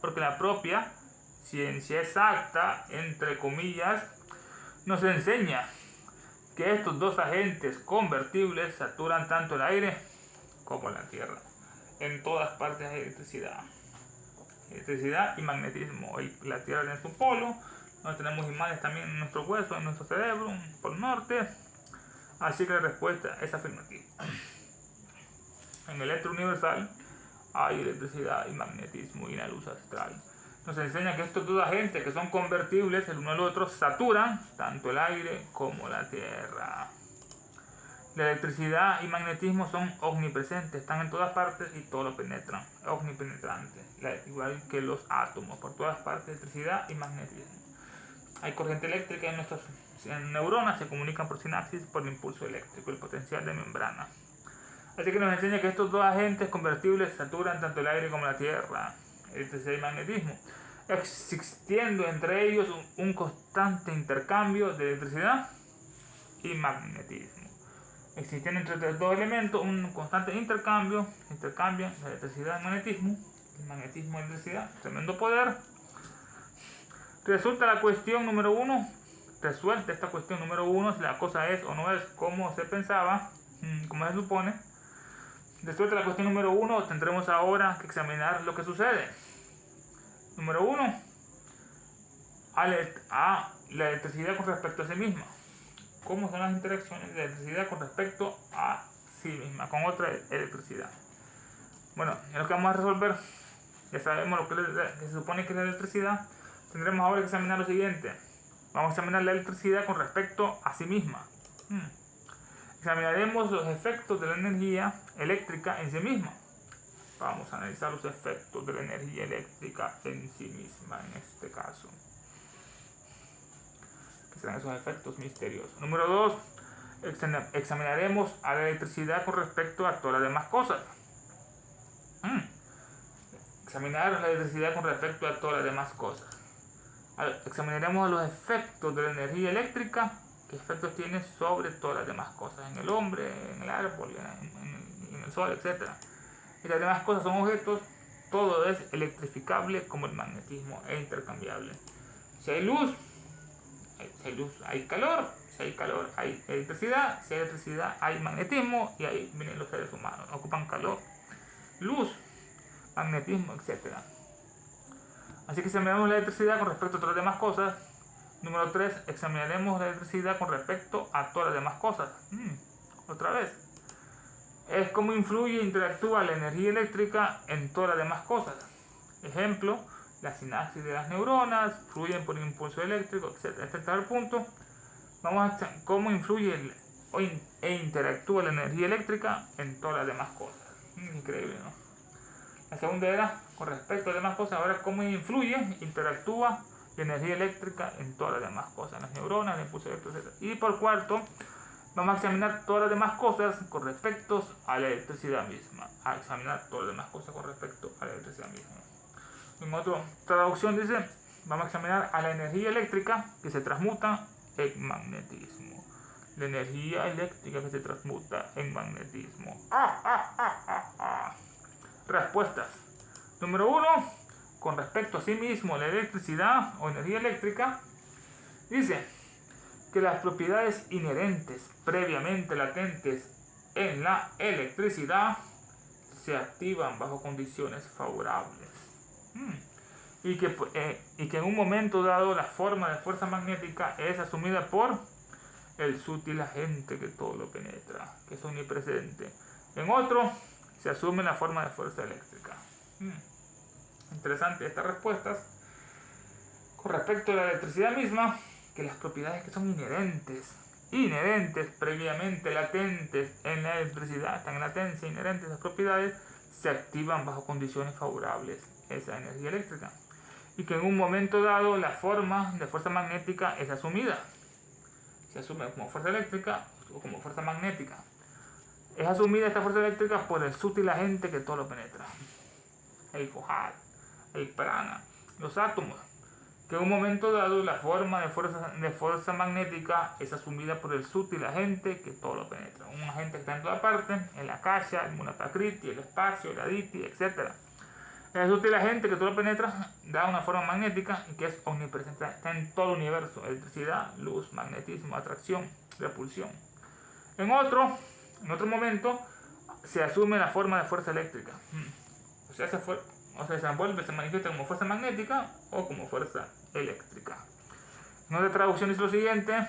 porque la propia ciencia exacta, entre comillas, nos enseña que estos dos agentes convertibles saturan tanto el aire como la tierra. En todas partes hay electricidad y magnetismo. La tierra tiene su polo, nosotros tenemos imanes también en nuestro hueso, en nuestro cerebro, por norte. Así que la respuesta es afirmativa. En el éter universal hay electricidad y magnetismo y la luz astral. Nos enseña que estos dos agentes que son convertibles el uno al otro saturan tanto el aire como la tierra. La electricidad y magnetismo son omnipresentes, están en todas partes y todo lo penetran, omnipenetrantes, igual que los átomos, por todas partes electricidad y magnetismo. Hay corriente eléctrica en nuestras neuronas, se comunican por sinapsis por el impulso eléctrico, el potencial de membrana. Así que nos enseña que estos dos agentes convertibles saturan tanto el aire como la tierra, electricidad y magnetismo, existiendo entre ellos un constante intercambio de electricidad y magnetismo. Existiendo entre estos dos elementos un constante intercambian la electricidad y magnetismo y electricidad, tremendo poder. Resulta la cuestión número 1, resuelta esta cuestión número 1, si la cosa es o no es como se pensaba, como se supone. Resuelta la cuestión número 1, tendremos ahora que examinar lo que sucede. Número 1, a la electricidad con respecto a sí misma. ¿Cómo son las interacciones de la electricidad con respecto a sí misma, con otra electricidad? Bueno, en lo que vamos a resolver, ya sabemos lo que se supone que es la electricidad. Tendremos ahora que examinar lo siguiente. Vamos a examinar la electricidad con respecto a sí misma. Examinaremos los efectos de la energía eléctrica en sí misma. Vamos a analizar los efectos de la energía eléctrica en sí misma, en este caso. Que serán esos efectos misteriosos. Número 2. Examinaremos a la electricidad con respecto a todas las demás cosas. Examinar la electricidad con respecto a todas las demás cosas. Examinaremos los efectos de la energía eléctrica, qué efectos tiene sobre todas las demás cosas, en el hombre, en el árbol, en el sol, etc. Y las demás cosas son objetos, todo es electrificable como el magnetismo, es intercambiable. Si hay luz, hay calor, si hay calor hay electricidad, si hay electricidad hay magnetismo, y ahí vienen los seres humanos, ocupan calor, luz, magnetismo, etc. Así que examinaremos la electricidad con respecto a todas las demás cosas. Número 3, examinaremos la electricidad con respecto a todas las demás cosas. Otra vez. Es cómo influye e interactúa la energía eléctrica en todas las demás cosas. Ejemplo, la sinapsis de las neuronas, fluyen por impulso eléctrico, etc. Este es el punto. Vamos a ver cómo influye e interactúa la energía eléctrica en todas las demás cosas. Increíble, ¿no? La segunda era, con respecto a las demás cosas, ahora cómo influye, interactúa la energía eléctrica en todas las demás cosas, en las neuronas, el impulso eléctrico, etc. Y por cuarto, vamos a examinar todas las demás cosas con respecto a la electricidad misma. A examinar todas las demás cosas con respecto a la electricidad misma. En otra traducción dice, vamos a examinar a la energía eléctrica que se transmuta en magnetismo. La energía eléctrica que se transmuta en magnetismo. Respuestas. Número 1, con respecto a sí mismo, la electricidad o energía eléctrica, dice que las propiedades inherentes previamente latentes en la electricidad se activan bajo condiciones favorables. Y que en un momento dado la forma de fuerza magnética es asumida por el sutil agente que todo lo penetra, que es omnipresente. En otro, se asume la forma de fuerza eléctrica. Interesante estas respuestas. Con respecto a la electricidad misma, que las propiedades que son inherentes, previamente latentes en la electricidad, están en latencia, inherentes esas propiedades, se activan bajo condiciones favorables, esa energía eléctrica. Y que en un momento dado la forma de fuerza magnética es asumida. Se asume como fuerza eléctrica o como fuerza magnética. Es asumida esta fuerza eléctrica por el sutil agente que todo lo penetra. El Fujat, el prana, los átomos, que en un momento dado la forma de fuerza magnética es asumida por el sutil agente que todo lo penetra. Un agente que está en toda parte, el Akasha, el Munapakriti, el espacio, el Aditi, etc. El sutil agente que todo lo penetra da una forma magnética que es omnipresente, está en todo el universo: electricidad, luz, magnetismo, atracción, repulsión. En otro momento se asume la forma de fuerza eléctrica. O sea, se envuelve, se manifiesta como fuerza magnética o como fuerza eléctrica. En otra traducción dice lo siguiente,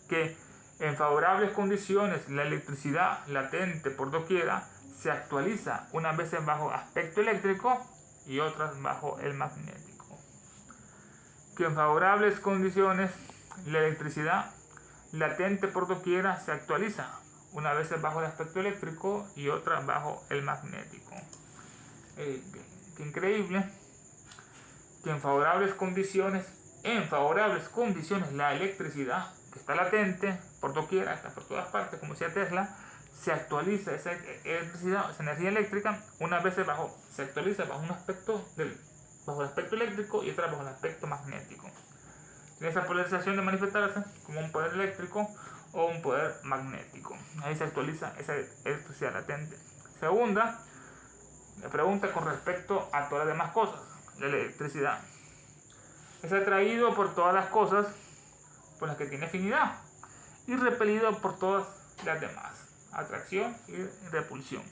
que en favorables condiciones la electricidad latente por doquiera se actualiza unas veces bajo aspecto eléctrico y otras bajo el magnético. Que en favorables condiciones la electricidad latente por doquiera se actualiza unas veces bajo el aspecto eléctrico y otras bajo el magnético. Qué increíble que en favorables condiciones la electricidad que está latente por doquiera, está por todas partes, como decía Tesla, se actualiza esa electricidad, esa energía eléctrica, unas veces se actualiza bajo un aspecto bajo el aspecto eléctrico y otras bajo el aspecto magnético. Tiene esa polarización de manifestarse como un poder eléctrico o un poder magnético. Ahí se actualiza esa electricidad latente. Segunda, la pregunta con respecto a todas las demás cosas. La electricidad es atraído por todas las cosas por las que tiene afinidad y repelido por todas las demás. Atracción y repulsión.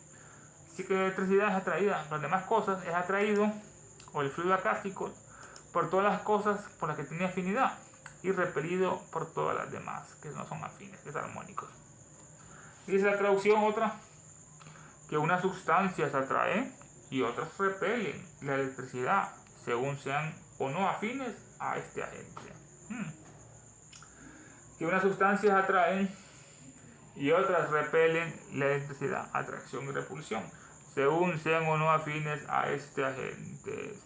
Así que la electricidad es atraída por las demás cosas, es atraído, o el fluido acástico, por todas las cosas por las que tiene afinidad y repelido por todas las demás que no son afines, desarmónicos. Dice la traducción otra, que unas sustancias atraen y otras repelen la electricidad según sean o no afines a este agente. Que unas sustancias atraen y otras repelen la electricidad, atracción y repulsión, según sean o no afines a este agente,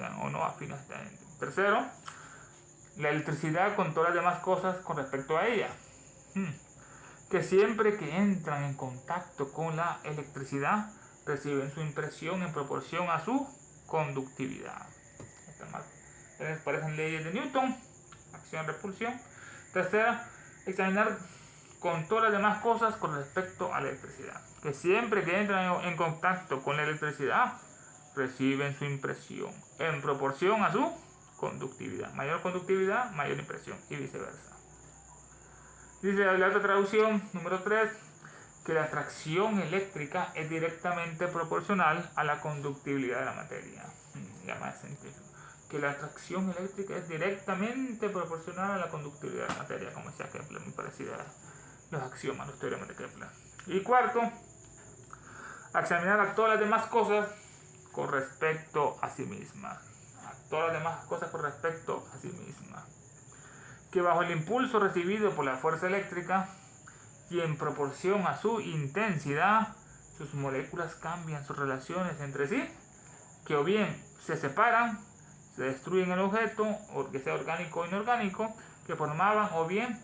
Tercero, la electricidad con todas las demás cosas con respecto a ella. Que siempre que entran en contacto con la electricidad, reciben su impresión en proporción a su conductividad. Estas parecen leyes de Newton, acción y repulsión. Tercera, examinar con todas las demás cosas con respecto a la electricidad. Que siempre que entran en contacto con la electricidad, reciben su impresión en proporción a su conductividad. Mayor conductividad, mayor impresión y viceversa. Dice la otra traducción, número 3, que la atracción eléctrica es directamente proporcional a la conductibilidad de la materia. Ya más científico. Que la atracción eléctrica es directamente proporcional a la conductividad de la materia, como decía Kepler, muy parecida a los axiomas, los teoremas de Kepler. Y cuarto, examinar a todas las demás cosas con respecto a sí mismas. A todas las demás cosas con respecto a sí mismas. Que bajo el impulso recibido por la fuerza eléctrica y en proporción a su intensidad, sus moléculas cambian sus relaciones entre sí, que o bien se separan, se destruyen el objeto, o que sea orgánico o inorgánico, que formaban, o bien,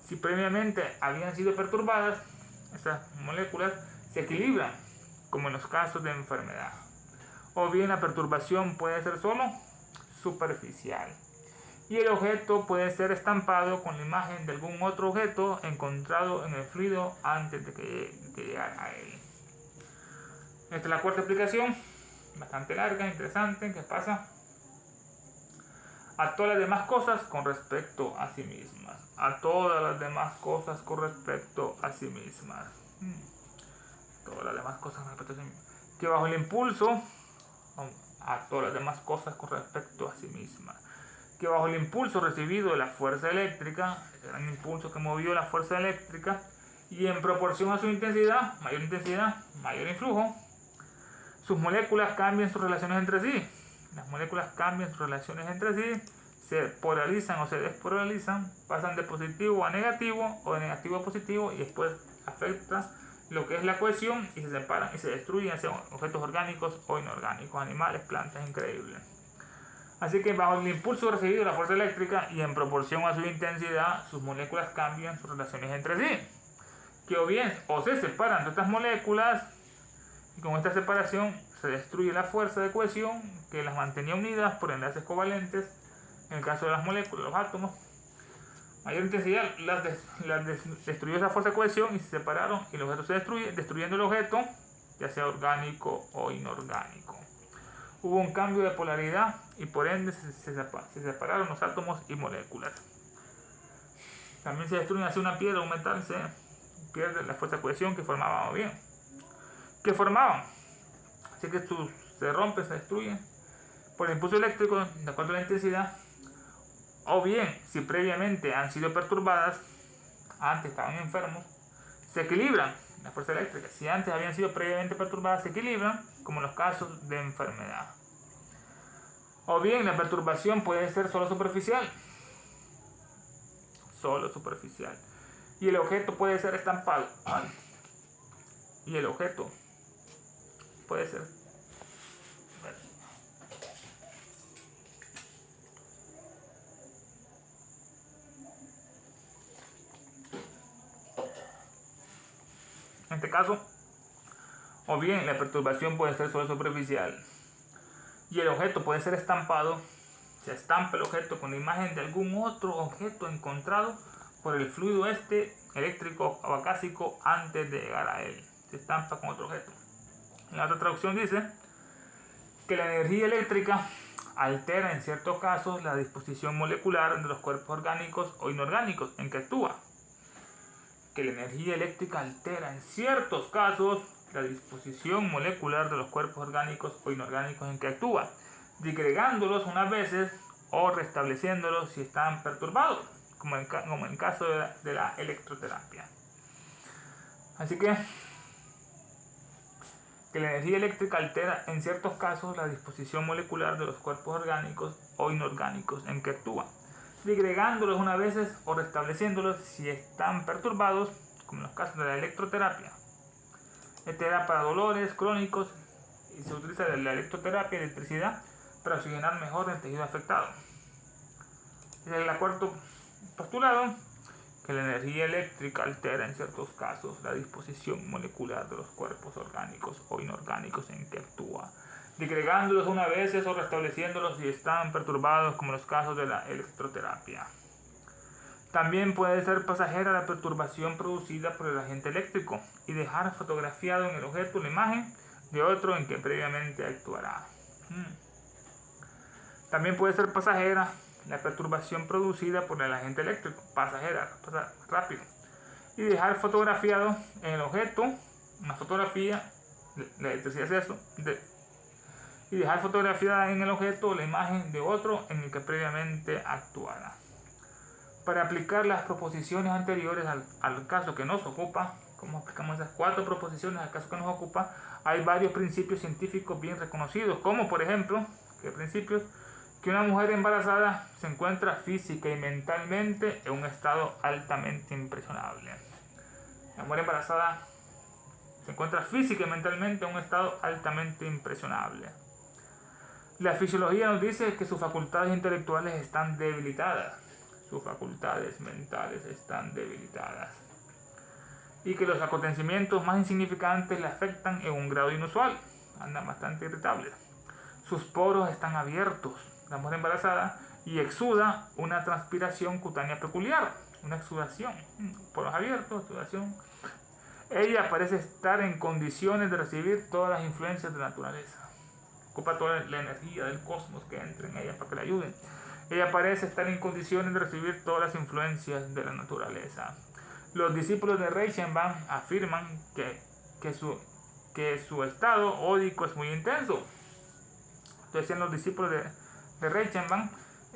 si previamente habían sido perturbadas, esas moléculas se equilibran, como en los casos de enfermedad. O bien la perturbación puede ser solo superficial. Y el objeto puede ser estampado con la imagen de algún otro objeto encontrado en el fluido antes de que llegara a él. Esta es la cuarta explicación, bastante larga, interesante, que pasa a todas las demás cosas con respecto a sí mismas. A todas las demás cosas con respecto a sí mismas. Todas las demás cosas con respecto a sí mismas. Que bajo el impulso, a todas las demás cosas con respecto a sí mismas. Que bajo el impulso recibido de la fuerza eléctrica, ese gran impulso que movió la fuerza eléctrica, y en proporción a su intensidad, mayor influjo, sus moléculas cambian sus relaciones entre sí. Las moléculas cambian sus relaciones entre sí, se polarizan o se despolarizan, pasan de positivo a negativo o de negativo a positivo y después afecta lo que es la cohesión y se separan y se destruyen hacia objetos orgánicos o inorgánicos, animales, plantas, increíbles. Así que bajo el impulso recibido de la fuerza eléctrica y en proporción a su intensidad, sus moléculas cambian sus relaciones entre sí. que o bien o se separan de otras moléculas, y con esta separación se destruye la fuerza de cohesión que las mantenía unidas por enlaces covalentes. En el caso de las moléculas, los átomos, mayor intensidad destruyó esa fuerza de cohesión y se separaron, y el objeto se destruye, destruyendo el objeto, ya sea orgánico o inorgánico. Hubo un cambio de polaridad y por ende se separaron los átomos y moléculas. También se destruye así una piedra o un metal, se pierde la fuerza de cohesión que formaban, o bien que formaban. Así que se rompe, se destruye por el impulso eléctrico de acuerdo a la intensidad, o bien si previamente han sido perturbadas, antes estaban enfermos, se equilibran la fuerza eléctrica. Si antes habían sido previamente perturbadas, se equilibran, como en los casos de enfermedad. O bien la perturbación puede ser solo superficial, y el objeto puede ser estampado, y el objeto puede ser en este caso, o bien la perturbación puede ser solo superficial y el objeto puede ser estampado. Se estampa el objeto con la imagen de algún otro objeto encontrado por el fluido eléctrico o acásico antes de llegar a él. Se estampa con otro objeto. En la otra traducción dice que la energía eléctrica altera en ciertos casos la disposición molecular de los cuerpos orgánicos o inorgánicos en que actúa. Que la energía eléctrica altera en ciertos casos la disposición molecular de los cuerpos orgánicos o inorgánicos en que actúa, disgregándolos unas veces o restableciéndolos si están perturbados, como en el caso de la electroterapia. Así que la energía eléctrica altera en ciertos casos la disposición molecular de los cuerpos orgánicos o inorgánicos en que actúa, disgregándolos unas veces o restableciéndolos si están perturbados, como en los casos de la electroterapia. Esta era para dolores crónicos y se utiliza la electroterapia y electricidad para oxigenar mejor el tejido afectado. Este es el cuarto postulado, que la energía eléctrica altera en ciertos casos la disposición molecular de los cuerpos orgánicos o inorgánicos en que actúa, disgregándolos unas veces o restableciéndolos si están perturbados, como en los casos de la electroterapia. También puede ser pasajera la perturbación producida por el agente eléctrico y dejar fotografiado en el objeto la imagen de otro en que previamente actuará. También puede ser pasajera la perturbación producida por el agente eléctrico, pasajera, pasa rápido, y dejar fotografiado en el objeto una fotografía, la electricidad es eso, y dejar fotografiada en el objeto la imagen de otro en el que previamente actuara. Para aplicar las proposiciones anteriores al caso que nos ocupa, como aplicamos esas 4 proposiciones al caso que nos ocupa, hay varios principios científicos bien reconocidos, como por ejemplo, que una mujer embarazada se encuentra física y mentalmente en un estado altamente impresionable. La mujer embarazada se encuentra física y mentalmente en un estado altamente impresionable. La fisiología nos dice que sus facultades intelectuales están debilitadas. Sus facultades mentales están debilitadas y que los acontecimientos más insignificantes le afectan en un grado inusual, andan bastante irritables. Sus poros están abiertos, la mujer embarazada, y exuda una transpiración cutánea peculiar, una exudación, poros abiertos, exudación. Ella parece estar en condiciones de recibir todas las influencias de la naturaleza, ocupa toda la energía del cosmos que entra en ella para que la ayuden. Ella parece estar en condiciones de recibir todas las influencias de la naturaleza. Los discípulos de Reichenbach afirman que su estado ódico es muy intenso. Entonces decían los discípulos de Reichenbach,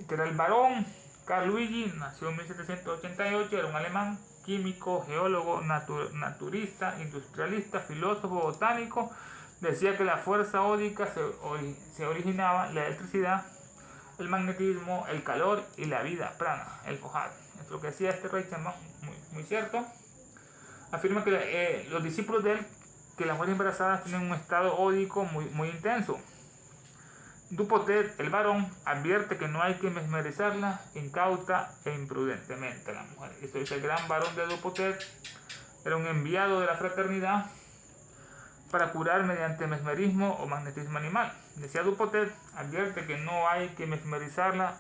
que era el barón Carl Luigi, nació en 1788, era un alemán, químico, geólogo, naturista, industrialista, filósofo, botánico. Decía que la fuerza ódica se originaba en la electricidad, el magnetismo, el calor y la vida prana, el Fojat. Es lo que decía este Reichenbach, muy cierto. Afirma que los discípulos de él, que las mujeres embarazadas tienen un estado ódico muy intenso. Dupotet, el varón, advierte que no hay que mesmerizarla incauta e imprudentemente a la mujer. Esto dice el gran varón de Dupotet, era un enviado de la fraternidad para curar mediante mesmerismo o magnetismo animal. Decía Dupotet, advierte que no hay que mesmerizarla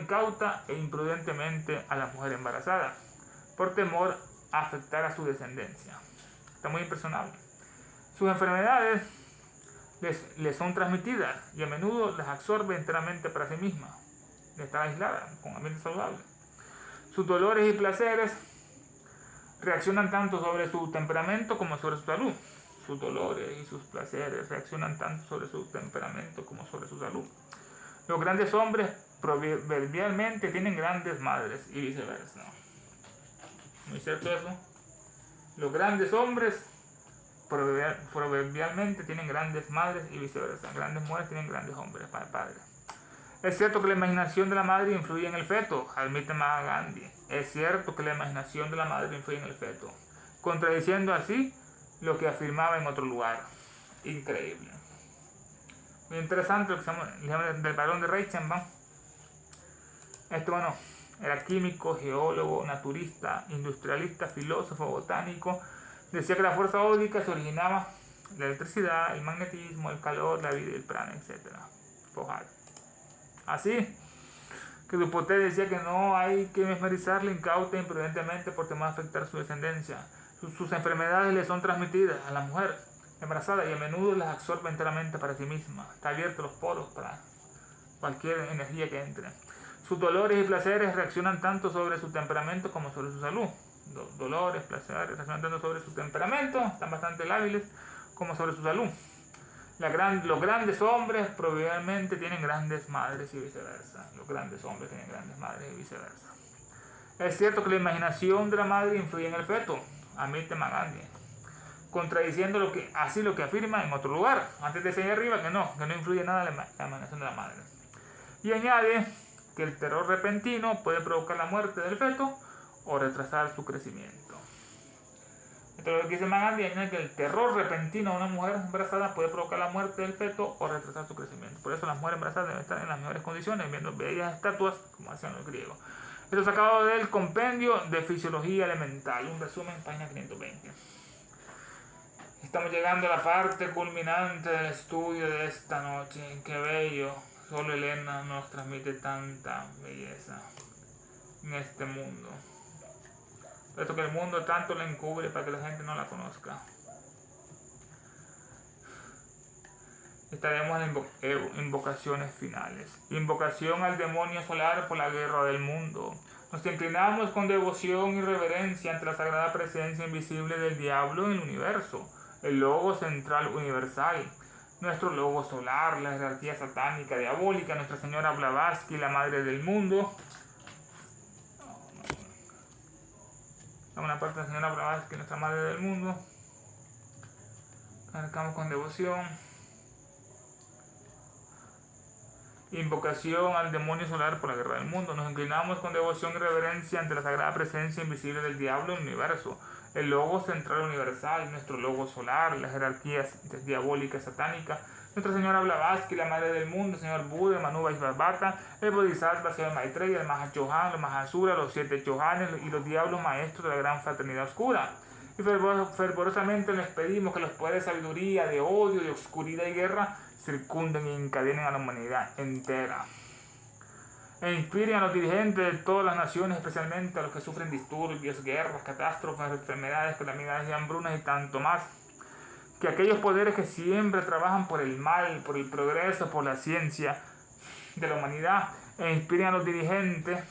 incauta e imprudentemente a la mujer embarazada, por temor a afectar a su descendencia. Está muy impresionable. Sus enfermedades les son transmitidas y a menudo las absorbe enteramente para sí misma, de estar aislada, con ambiente saludable. Sus dolores y placeres reaccionan tanto sobre su temperamento como sobre su salud. Sus dolores y sus placeres reaccionan tanto sobre su temperamento como sobre su salud. Los grandes hombres proverbialmente tienen grandes madres y viceversa. ¿Muy cierto eso? Los grandes hombres proverbialmente tienen grandes madres y viceversa. Grandes mujeres tienen grandes hombres, padres. Es cierto que la imaginación de la madre influye en el feto, admite Mahatma Gandhi. Es cierto que la imaginación de la madre influye en el feto, contradiciendo así lo que afirmaba en otro lugar. Increíble. Muy interesante lo que se llama del barón de Reichenbach. Era químico, geólogo, naturista, industrialista, filósofo, botánico. Decía que la fuerza ódica se originaba de la electricidad, el magnetismo, el calor, la vida, el prana, etc. Así que Dupotet decía que no hay que mesmerizarla incauta e imprudentemente por temor a afectar su descendencia. Sus enfermedades le son transmitidas a la mujer embarazada y a menudo las absorbe enteramente para sí misma. Está abierto los poros para cualquier energía que entre. Sus dolores y placeres reaccionan tanto sobre su temperamento como sobre su salud. Dolores, placeres reaccionan tanto sobre su temperamento, están bastante lábiles, como sobre su salud. Los grandes hombres probablemente tienen grandes madres y viceversa. Los grandes hombres tienen grandes madres y viceversa. Es cierto que la imaginación de la madre influye en el feto, admite Gandhi, contradiciendo lo que afirma en otro lugar, antes de seguir arriba, que no influye nada la imaginación de la madre. Y añade que el terror repentino puede provocar la muerte del feto o retrasar su crecimiento. Esto es lo que dice Gandhi, añade que el terror repentino de una mujer embarazada puede provocar la muerte del feto o retrasar su crecimiento. Por eso las mujeres embarazadas deben estar en las mejores condiciones, viendo bellas estatuas, como hacían los griegos. Esto es sacado del Compendio de Fisiología Elemental, un resumen, página 520. Estamos llegando a la parte culminante del estudio de esta noche. Qué bello. Solo Elena nos transmite tanta belleza en este mundo. Esto que el mundo tanto la encubre para que la gente no la conozca. Estaremos en invocaciones finales. Invocación al demonio solar por la guerra del mundo. Nos inclinamos con devoción y reverencia ante la sagrada presencia invisible del diablo en el universo, el logo central universal, nuestro logo solar, la jerarquía satánica diabólica, Nuestra Señora Blavatsky, la madre del mundo. Una parte de la Señora Blavatsky, nuestra madre del mundo. Acercamos con devoción. Invocación al demonio solar por la guerra del mundo. Nos inclinamos con devoción y reverencia ante la sagrada presencia invisible del diablo en el universo, el logo central universal, nuestro logo solar, las jerarquías diabólicas satánicas, Nuestra Señora Blavatsky, la madre del mundo, el señor Buda, Manu Vaishnavata, el Bodhisattva, el señor Maitreya, el Mahachohan, los Mahasura, los 7 Chohanes y los diablos maestros de la gran fraternidad oscura. Y fervorosamente les pedimos que los poderes de sabiduría, de odio, de oscuridad y guerra circunden y encadenen a la humanidad entera. E inspiren a los dirigentes de todas las naciones, especialmente a los que sufren disturbios, guerras, catástrofes, enfermedades, calamidades y hambrunas y tanto más. Que aquellos poderes que siempre trabajan por el mal, por el progreso, por la ciencia de la humanidad, e inspiren a los dirigentes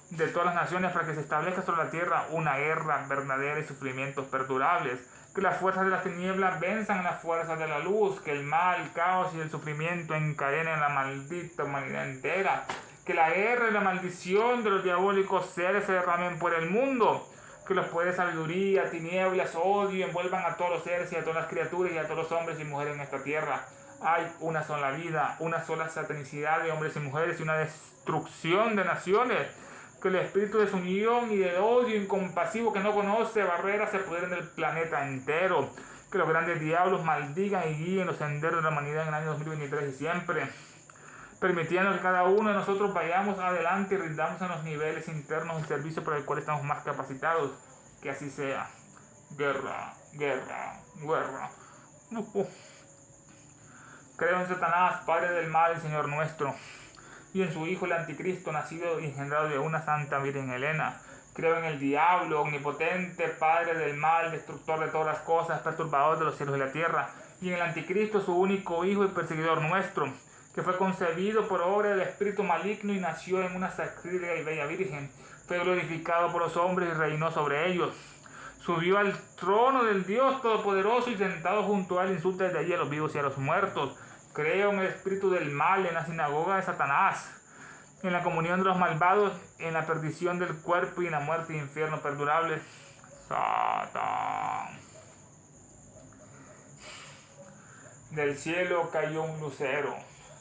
de todas las naciones para que se establezca sobre la tierra una guerra verdadera y sufrimientos perdurables. Que las fuerzas de las tinieblas venzan a las fuerzas de la luz, que el mal, el caos y el sufrimiento encadenen la maldita humanidad entera. Que la guerra y la maldición de los diabólicos seres se derramen por el mundo. Que los poderes de sabiduría, tinieblas, odio envuelvan a todos los seres y a todas las criaturas y a todos los hombres y mujeres en esta tierra. Hay una sola vida, una sola satanicidad de hombres y mujeres y una destrucción de naciones. Que el espíritu de desunión y de odio incompasivo que no conoce barreras se apoderen del planeta entero. Que los grandes diablos maldigan y guíen los senderos de la humanidad en el año 2023 y siempre. permitiendo que cada uno de nosotros vayamos adelante y rindamos en los niveles internos el servicio para el cual estamos más capacitados. Que así sea. Guerra, guerra, guerra. Creo en Satanás, padre del mal y Señor nuestro, y en su Hijo el Anticristo, nacido y engendrado de una santa Virgen Helena. Creo en el diablo, omnipotente, padre del mal, destructor de todas las cosas, perturbador de los cielos y la tierra, y en el Anticristo, su único Hijo y perseguidor nuestro, que fue concebido por obra del espíritu maligno y nació en una sacrílega y bella Virgen. Fue glorificado por los hombres y reinó sobre ellos. Subió al trono del Dios Todopoderoso y sentado junto a él insulta desde allí a los vivos y a los muertos. Creo en el espíritu del mal, en la sinagoga de Satanás, en la comunión de los malvados, en la perdición del cuerpo y en la muerte y infierno perdurable. Satán. Del cielo cayó un lucero.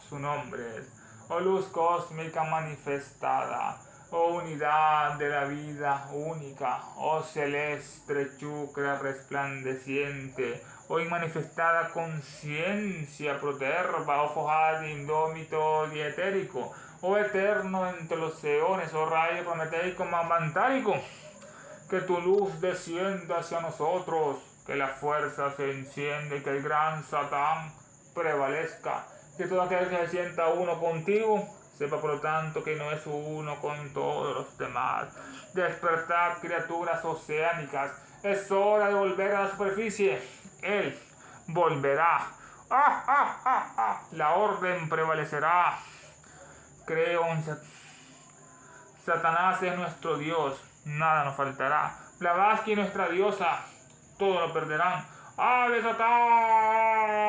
Su nombre es, oh luz cósmica manifestada, oh unidad de la vida única, oh celeste chucra resplandeciente, oh inmanifestada conciencia proterva, oh fojar indómito y etérico, oh eterno entre los eones, oh rayo prometeico mamantárico, que tu luz descienda hacia nosotros, que la fuerza se encienda y que el gran Satán prevalezca, que todo aquel que se sienta uno contigo sepa por lo tanto que no es uno con todos los demás. Despertad, criaturas oceánicas, es hora de volver a la superficie. Él volverá. La orden prevalecerá. Creo en Satanás es nuestro Dios, nada nos faltará. Blavatsky nuestra diosa, todo lo perderán. ¡Ave Satán!